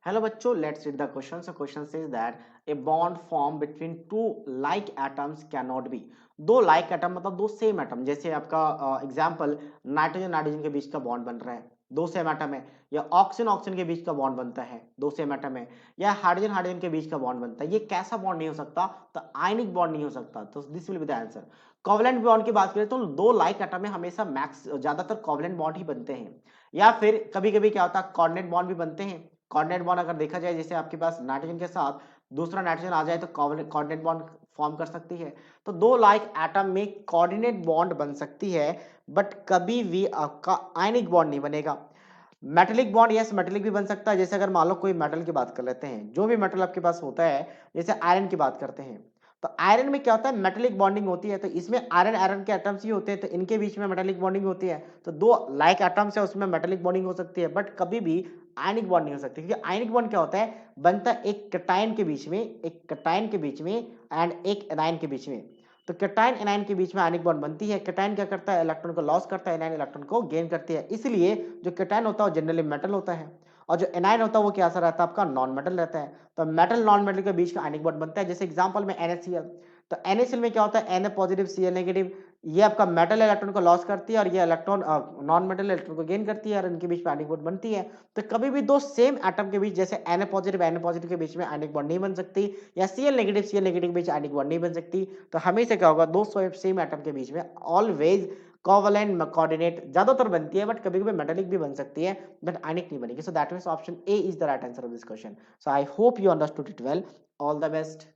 Hello बच्चों, let's read the question. So question says that a bond formed between two like atoms cannot be. दो like atom मतलब दो same atom, जैसे आपका example nitrogen nitrogen के बीच का bond बन रहा है, दो सेम एटम है, या ऑक्सीजन ऑक्सीजन के बीच का बॉन्ड बनता है, दो सेम एटम है, या हाइड्रोजन हाइड्रोजन के बीच का बॉन्ड बनता है। ये कैसा बॉन्ड नहीं हो सकता? तो आयनिक बॉन्ड नहीं हो सकता। तो this will be the answer. Covalent bond की बात करें तो दो लाइक एटम में हमेशा मैक्स ज्यादातर कोवलेंट बॉन्ड ही बनते हैं, या फिर कभी कभी क्या होता है कोऑर्डिनेट बॉन्ड भी बनते हैं। कोऑर्डिनेट बॉन्ड अगर देखा जाए, जैसे आपके पास नाइट्रोजन के साथ दूसरा नाइट्रोजन आ जाए तो कोऑर्डिनेट बॉन्ड फॉर्म कर सकती है। तो दो लाइक एटम में कोऑर्डिनेट बॉन्ड बन सकती है, बट कभी भी आपका आयनिक बॉन्ड नहीं बनेगा। मेटेलिक बॉन्ड, यस मेटेलिक भी बन सकता है। जैसे अगर मान लो कोई मेटल की बात कर लेते हैं, जो भी मेटल आपके पास होता है, जैसे आयरन की बात करते हैं, तो आयरन में क्या होता है मेटेलिक बॉन्डिंग होती है। तो इसमें आयरन आयरन के एटम्स ही होते हैं, तो इनके बीच में मेटेलिक बॉन्डिंग होती है। तो दो लाइक एटम्स है, उसमें मेटेलिक बॉन्डिंग हो सकती है, बट कभी भी आयनिक बॉन्ड नहीं हो सकती। क्योंकि आयनिक बॉन्ड क्या होता है, बनता है एक कैटायन के बीच में, एक कैटायन के बीच में एंड एक एनायन के बीच में। तो कैटायन एनायन के बीच में आयनिक बॉन्ड बनती है। कैटायन क्या करता है, इलेक्ट्रॉन को लॉस करता है, एनायन इलेक्ट्रॉन को गेन करती है। इसलिए जो कैटायन होता है वो जनरली मेटल होता है, और जो एनायन होता है वो कैसा रहता है, आपका नॉन मेटल रहता है। तो मेटल नॉन मेटल के बीच का आयनिक बॉन्ड बनता है। जैसे एग्जांपल में NaCl, तो NaCl में क्या होता है, Na पॉजिटिव Cl नेगेटिव, ये आपका मेटल इलेक्ट्रॉन को लॉस करती है और ये इलेक्ट्रॉन नॉन मेटल इलेक्ट्रॉन को गेन करती है, और इनके बीच में आयनिक बॉन्ड बनती है। तो कभी भी दो सेम एटम के बीच, जैसे Na पॉजिटिव के बीच में आयनिक बॉन्ड नहीं बन सकती, या Cl नेगेटिव के बीच आयनिक बॉन्ड नहीं बन सकती। तो हमेशा क्या होगा, दो सेम एटम के बीच में ऑलवेज कोवलेंट कोऑर्डिनेट ज्यादातर बनती है, बट कभी कभी मेटेलिक भी बन सकती है, बट आयनिक नहीं बनेगी। So that means option A is the right answer of this question. So I hope you understood it well. All the best.